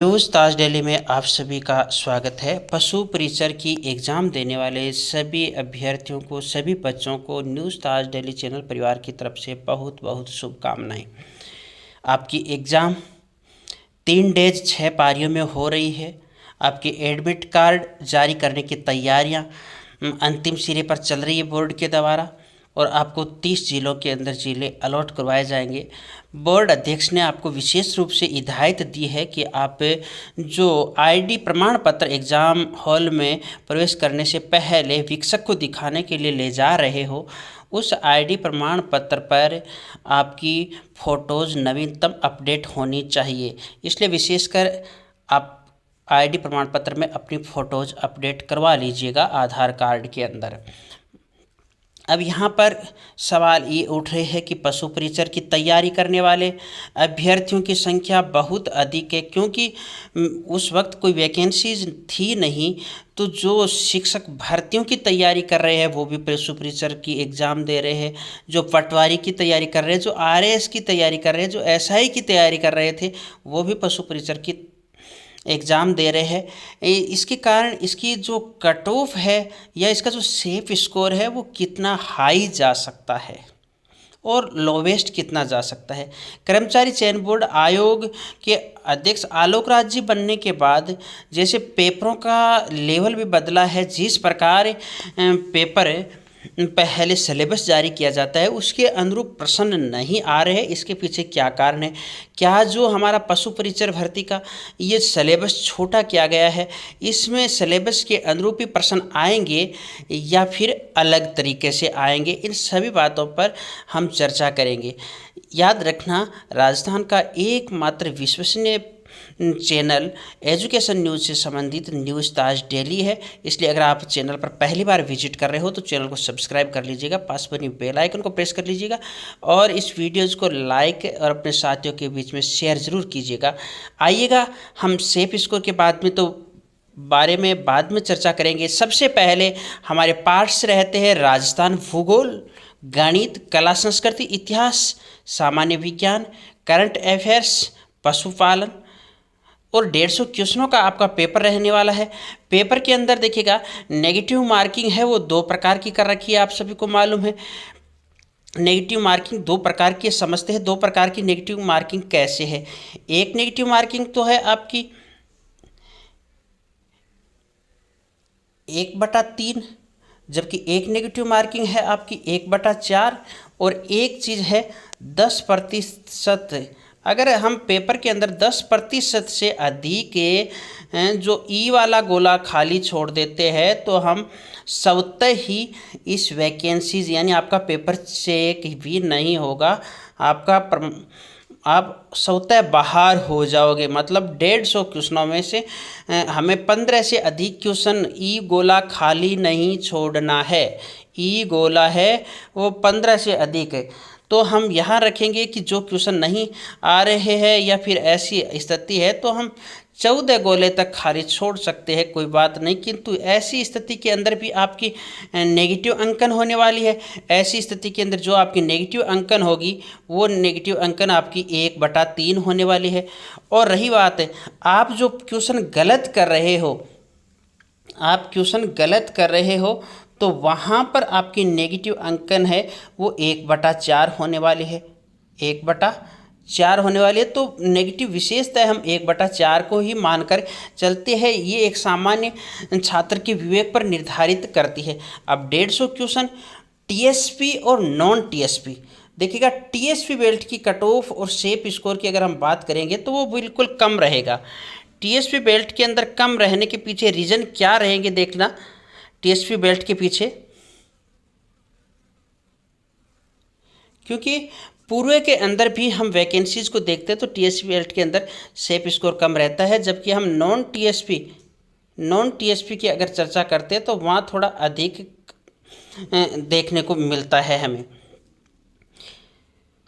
News ताज daily में आप सभी का स्वागत है। पशु परिचर की एग्ज़ाम देने वाले सभी अभ्यर्थियों को, सभी बच्चों को न्यूज़ ताज डेली चैनल परिवार की तरफ से बहुत बहुत शुभकामनाएं। आपकी एग्ज़ाम 3 डेज 6 पारियों में हो रही है। आपके एडमिट कार्ड जारी करने की तैयारियां अंतिम सिरे पर चल रही है बोर्ड के द्वारा, और आपको 30 जिलों के अंदर जिले अलॉट करवाए जाएंगे। बोर्ड अध्यक्ष ने आपको विशेष रूप से हिदायत दी है कि आप जो आईडी प्रमाण पत्र एग्ज़ाम हॉल में प्रवेश करने से पहले वीक्षक को दिखाने के लिए ले जा रहे हो, उस आईडी प्रमाण पत्र पर आपकी फ़ोटोज़ नवीनतम अपडेट होनी चाहिए। इसलिए विशेषकर आप आईडी प्रमाण पत्र में अपनी फ़ोटोज़ अपडेट करवा लीजिएगा आधार कार्ड के अंदर। अब यहाँ पर सवाल ये उठ रहे हैं कि पशु परिचर की तैयारी करने वाले अभ्यर्थियों की संख्या बहुत अधिक है, क्योंकि उस वक्त कोई वैकेंसीज थी नहीं। तो जो शिक्षक भर्तियों की तैयारी कर रहे हैं वो भी पशु परिचर की एग्ज़ाम दे रहे हैं, जो पटवारी की तैयारी कर रहे हैं, जो आरएएस की तैयारी कर रहे हैं, जो एसआई की तैयारी कर रहे थे, वो भी पशु परिचर की एग्ज़ाम दे रहे हैं। इसके कारण इसकी जो कट ऑफ है या इसका जो सेफ स्कोर है वो कितना हाई जा सकता है और लोवेस्ट कितना जा सकता है। कर्मचारी चयन बोर्ड आयोग के अध्यक्ष आलोक राज जी बनने के बाद जैसे पेपरों का लेवल भी बदला है, जिस प्रकार पेपर पहले सिलेबस जारी किया जाता है उसके अनुरूप प्रश्न नहीं आ रहे हैं। इसके पीछे क्या कारण है? क्या जो हमारा पशु परिचर भर्ती का ये सिलेबस छोटा किया गया है, इसमें सिलेबस के अनुरूप ही प्रश्न आएंगे या फिर अलग तरीके से आएंगे? इन सभी बातों पर हम चर्चा करेंगे। याद रखना, राजस्थान का एकमात्र विश्वसनीय चैनल एजुकेशन न्यूज़ से संबंधित न्यूज़ ताज डेली है। इसलिए अगर आप चैनल पर पहली बार विजिट कर रहे हो तो चैनल को सब्सक्राइब कर लीजिएगा, पास बनी बेल आइकन को प्रेस कर लीजिएगा और इस वीडियोज़ को लाइक और अपने साथियों के बीच में शेयर ज़रूर कीजिएगा। आइएगा, हम सेफ स्कोर के बारे में बाद में चर्चा करेंगे। सबसे पहले हमारे पार्ट्स रहते हैं राजस्थान, भूगोल, गणित, कला संस्कृति, इतिहास, सामान्य विज्ञान, करंट अफेयर्स, पशुपालन, और 150 क्वेश्चनों का आपका पेपर रहने वाला है। पेपर के अंदर देखिएगा, नेगेटिव मार्किंग है वो 2 प्रकार की कर रखी है, आप सभी को मालूम है। नेगेटिव मार्किंग 2 प्रकार की समझते हैं। 2 प्रकार की नेगेटिव मार्किंग कैसे है? एक नेगेटिव मार्किंग तो है आपकी 1/3, जबकि एक नेगेटिव मार्किंग है आपकी 1/4, और एक चीज़ है 10%। अगर हम पेपर के अंदर 10% से अधिक जो ई वाला गोला खाली छोड़ देते हैं तो हम स्वतः ही इस वैकेंसीज यानी आपका पेपर चेक भी नहीं होगा, आप स्वतः बाहर हो जाओगे। मतलब 150 क्वेश्चनों में से हमें 15 से अधिक क्वेश्चन ई गोला खाली नहीं छोड़ना है। ई गोला है वो 15 से अधिक है, तो हम यहाँ रखेंगे कि जो क्वेश्चन नहीं आ रहे हैं या फिर ऐसी स्थिति है तो हम 14 गोले तक खाली छोड़ सकते हैं, कोई बात नहीं। किंतु ऐसी स्थिति के अंदर भी आपकी नेगेटिव अंकन होने वाली है। ऐसी स्थिति के अंदर जो आपकी नेगेटिव अंकन होगी वो नेगेटिव अंकन आपकी 1/3 होने वाली है। और रही बात है, आप जो क्वेश्चन गलत कर रहे हो तो वहाँ पर आपकी नेगेटिव अंकन है वो 1/4 होने वाली है। 1/4 होने वाली है, तो नेगेटिव विशेषता हम 1/4 को ही मानकर चलते हैं। ये एक सामान्य छात्र के विवेक पर निर्धारित करती है। अब 150 क्वेश्चन टीएसपी और नॉन टीएसपी, देखिएगा टीएसपी बेल्ट की कट ऑफ और सेफ स्कोर की अगर हम बात करेंगे तो वो बिल्कुल कम रहेगा। टीएसपी बेल्ट के अंदर कम रहने के पीछे रीज़न क्या रहेंगे देखना। टीएसपी बेल्ट के पीछे क्योंकि पूर्व के अंदर भी हम वैकेंसीज को देखते हैं तो टीएसपी बेल्ट के अंदर सेफ स्कोर कम रहता है, जबकि हम नॉन टीएसपी की अगर चर्चा करते हैं तो वहाँ थोड़ा अधिक देखने को मिलता है हमें।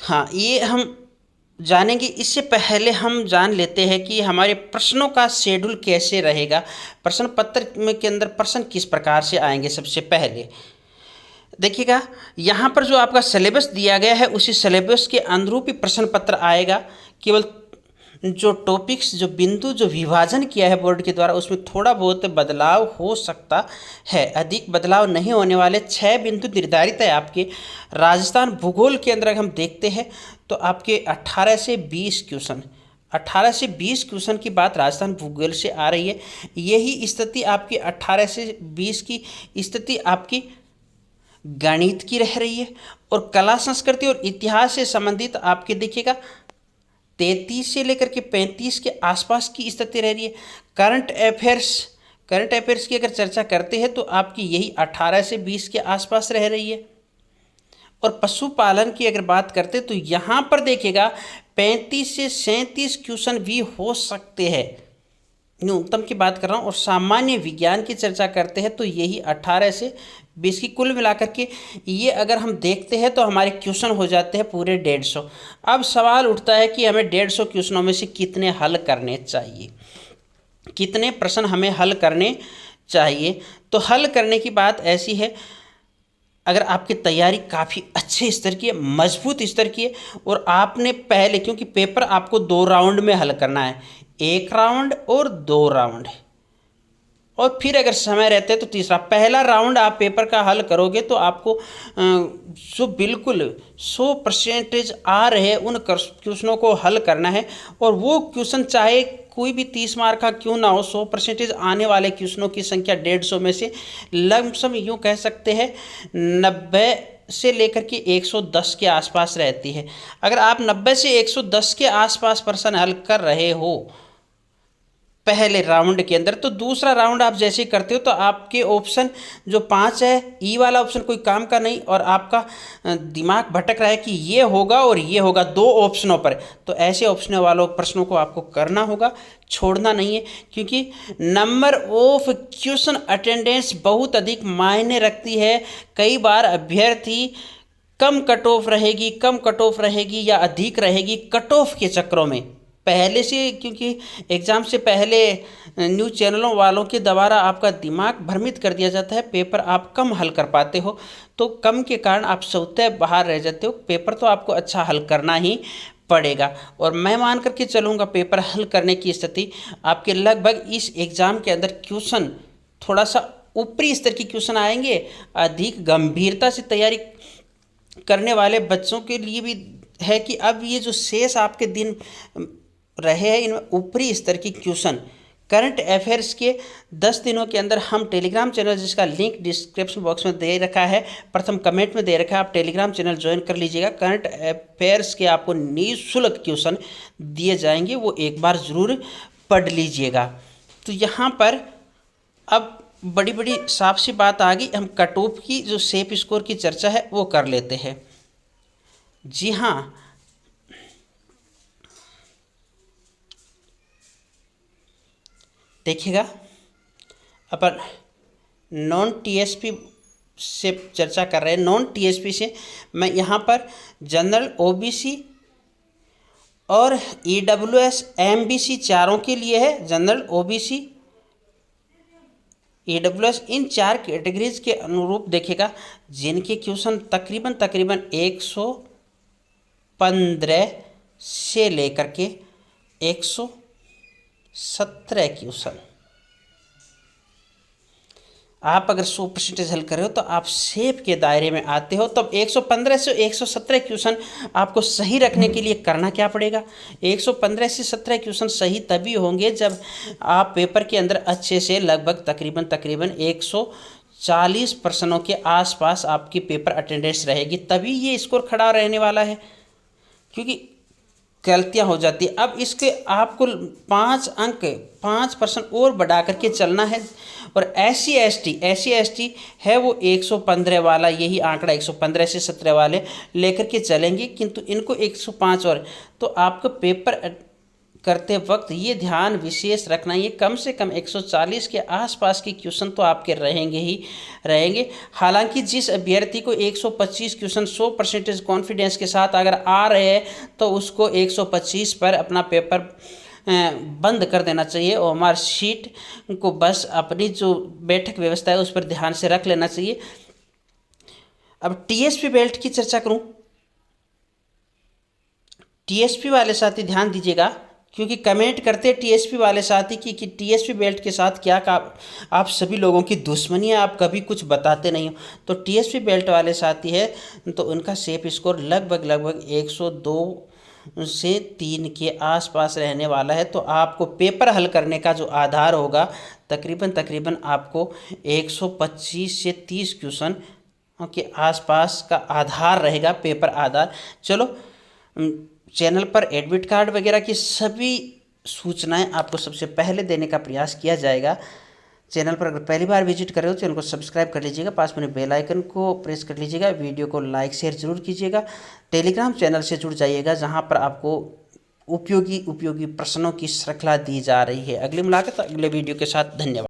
हाँ, ये हम जानेंगे। इससे पहले हम जान लेते हैं कि हमारे प्रश्नों का शेड्यूल कैसे रहेगा, प्रश्न पत्र में के अंदर प्रश्न किस प्रकार से आएंगे। सबसे पहले देखिएगा, यहाँ पर जो आपका सिलेबस दिया गया है उसी सिलेबस के अनुरूप ही प्रश्न पत्र आएगा। केवल जो टॉपिक्स, जो बिंदु, जो विभाजन किया है बोर्ड के द्वारा, उसमें थोड़ा बहुत बदलाव हो सकता है। अधिक बदलाव नहीं होने वाले 6 बिंदु निर्धारित है आपके राजस्थान भूगोल के अंदर। अगर हम देखते हैं तो आपके 18 से 20 क्वेश्चन, 18 से 20 क्वेश्चन की बात राजस्थान भूगोल से आ रही है। यही स्थिति आपकी 18 से 20 की स्थिति आपकी गणित की रह रही है। और कला संस्कृति और इतिहास से संबंधित आपके देखिएगा 33 से लेकर के 35 के आसपास की स्थिति रह रही है। करंट अफेयर्स की अगर चर्चा करते हैं तो आपकी यही 18 से 20 के आसपास रह रही है। और पशुपालन की अगर बात करते तो यहाँ पर देखिएगा 35 से 37 क्वेश्चन भी हो सकते हैं, न्यूनतम की बात कर रहा हूँ। और सामान्य विज्ञान की चर्चा करते हैं तो यही 18 से 20 की कुल मिलाकर के ये अगर हम देखते हैं तो हमारे क्वेश्चन हो जाते हैं पूरे 150। अब सवाल उठता है कि हमें 150 क्वेश्चनों में से कितने हल करने चाहिए, कितने प्रश्न हमें हल करने चाहिए। तो हल करने की बात ऐसी है, अगर आपकी तैयारी काफ़ी अच्छे स्तर की है, मजबूत स्तर की है, और आपने पहले, क्योंकि पेपर आपको 2 राउंड में हल करना है, 1 राउंड और 2 राउंड, और फिर अगर समय रहते तो तीसरा। पहला राउंड आप पेपर का हल करोगे तो आपको जो बिल्कुल 100% आ रहे उन क्वेश्चनों को हल करना है। और वो क्वेश्चन चाहे कोई भी 30 मार्क का क्यों ना हो, 100% आने वाले क्वेश्चनों की संख्या 150 में से लमसम यूँ कह सकते हैं 90 से लेकर के 110 के आसपास रहती है। अगर आप 90 से 110 के आसपास प्रश्न हल कर रहे हो पहले राउंड के अंदर, तो दूसरा राउंड आप जैसे करते हो तो आपके ऑप्शन जो 5 है, ई वाला ऑप्शन कोई काम का नहीं, और आपका दिमाग भटक रहा है कि ये होगा और ये होगा 2 ऑप्शनों पर, तो ऐसे ऑप्शन वालों प्रश्नों को आपको करना होगा, छोड़ना नहीं है। क्योंकि नंबर ऑफ क्वेश्चन अटेंडेंस बहुत अधिक मायने रखती है। कई बार अभ्यर्थी कम कट ऑफ रहेगी या अधिक रहेगी कट ऑफ के चक्रों में पहले से, क्योंकि एग्ज़ाम से पहले न्यूज़ चैनलों वालों के द्वारा आपका दिमाग भ्रमित कर दिया जाता है, पेपर आप कम हल कर पाते हो, तो कम के कारण आप स्वतः बाहर रह जाते हो। पेपर तो आपको अच्छा हल करना ही पड़ेगा। और मैं मान करके चलूँगा पेपर हल करने की स्थिति आपके लगभग इस एग्ज़ाम के अंदर क्वेश्चन थोड़ा सा ऊपरी स्तर की क्वेश्चन आएंगे। अधिक गंभीरता से तैयारी करने वाले बच्चों के लिए भी है कि अब ये जो शेष आपके दिन रहे हैं इनमें ऊपरी स्तर की क्वेश्चन करंट अफेयर्स के 10 दिनों के अंदर हम टेलीग्राम चैनल, जिसका लिंक डिस्क्रिप्शन बॉक्स में दे रखा है, प्रथम कमेंट में दे रखा है, आप टेलीग्राम चैनल ज्वाइन कर लीजिएगा। करंट अफेयर्स के आपको निःशुल्क क्वेश्चन दिए जाएंगे, वो एक बार ज़रूर पढ़ लीजिएगा। तो यहाँ पर अब बड़ी बड़ी साफ सी बात आ गई, हम कट ऑफ की जो सेफ स्कोर की चर्चा है वो कर लेते हैं। जी हाँ, देखिएगा अपन नॉन टीएसपी से चर्चा कर रहे हैं। नॉन टीएसपी से मैं यहाँ पर जनरल, ओबीसी और ईडब्ल्यूएस, एमबीसी चारों के लिए है। जनरल, ओबीसी, ईडब्ल्यूएस, इन 4 कैटेगरीज के अनुरूप देखिएगा जिनके क्वेश्चन तकरीबन 115 से लेकर के 117 क्वेश्चन आप अगर 100% हल कर रहे हो तो आप सेफ के दायरे में आते हो। तब 115 से 117 क्वेश्चन आपको सही रखने के लिए करना क्या पड़ेगा? 115 से 17 क्वेश्चन सही तभी होंगे जब आप पेपर के अंदर अच्छे से लगभग तकरीबन 140 प्रश्नों के आसपास आपकी पेपर अटेंडेंस रहेगी, तभी ये स्कोर खड़ा रहने वाला है। क्योंकि गलतियां हो जाती है। अब इसके आपको 5 अंक 5% और बढ़ा करके चलना है। और एससी एसटी है वो 115 वाला, यही आंकड़ा 115 से 17 वाले लेकर के चलेंगे, किंतु इनको 105 और, तो आपको पेपर करते वक्त ये ध्यान विशेष रखना, ये कम से कम 140 के आसपास के क्वेश्चन तो आपके रहेंगे ही रहेंगे। हालांकि जिस अभ्यर्थी को 125 क्वेश्चन 100% कॉन्फिडेंस के साथ अगर आ रहे हैं तो उसको 125 पर अपना पेपर बंद कर देना चाहिए और मार्कशीट को बस अपनी जो बैठक व्यवस्था है उस पर ध्यान से रख लेना चाहिए। अब टीएसपी बेल्ट की चर्चा करूं, टीएसपी वाले साथी ध्यान दीजिएगा, क्योंकि कमेंट करते टीएसपी वाले साथी कि टीएसपी बेल्ट के साथ क्या का आप सभी लोगों की दुश्मनी है, आप कभी कुछ बताते नहीं हो। तो टीएसपी बेल्ट वाले साथी है तो उनका सेफ स्कोर लगभग 102 से 3 के आसपास रहने वाला है। तो आपको पेपर हल करने का जो आधार होगा तकरीबन आपको 125 से 30 क्वेश्चन के आसपास का आधार रहेगा, पेपर आधार। चलो, चैनल पर एडमिट कार्ड वगैरह की सभी सूचनाएं आपको सबसे पहले देने का प्रयास किया जाएगा। चैनल पर अगर पहली बार विजिट कर रहे हो चैनल को सब्सक्राइब कर लीजिएगा, पास में बेल आइकन को प्रेस कर लीजिएगा, वीडियो को लाइक शेयर जरूर कीजिएगा। टेलीग्राम चैनल से जुड़ जाइएगा जहां पर आपको उपयोगी प्रश्नों की श्रृंखला दी जा रही है। अगली मुलाकात अगले वीडियो के साथ। धन्यवाद।